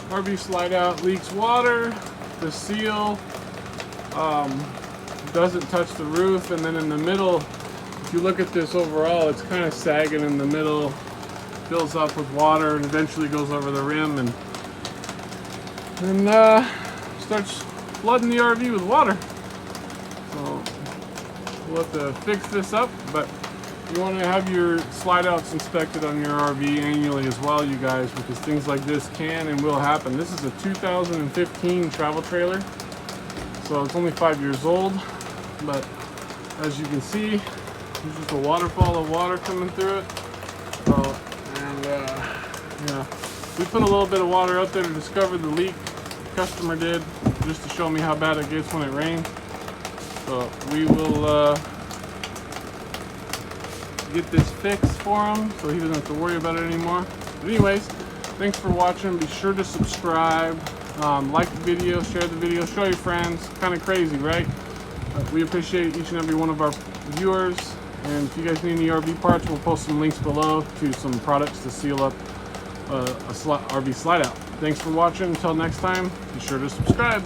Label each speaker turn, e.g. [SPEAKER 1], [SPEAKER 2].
[SPEAKER 1] RV slide out leaks water. The seal doesn't touch the roof, and then in the middle, if you look at this overall, it's kind of sagging in the middle, fills up with water, and eventually goes over the rim and starts flooding the RV with water. So we'll have to fix this up, but you want to have your slide outs inspected on your RV annually as well, you guys, because things like this can and will happen. This is a 2015 travel trailer, so it's only 5 years old, but as you can see, there's just a waterfall of water coming through it. So, yeah, we put a little bit of water out there to discover the leak. The customer did, just to show me how bad it gets when it rains. So we will get this fixed for him so he doesn't have to worry about it anymore. But anyways, thanks for watching. Be sure to subscribe, like the video, share the video, show your friends. Kind of crazy, right? We appreciate each and every one of our viewers, and if you guys need any RV parts, we'll post some links below to some products to seal up a RV slide out. Thanks for watching. Until next time, be sure to subscribe.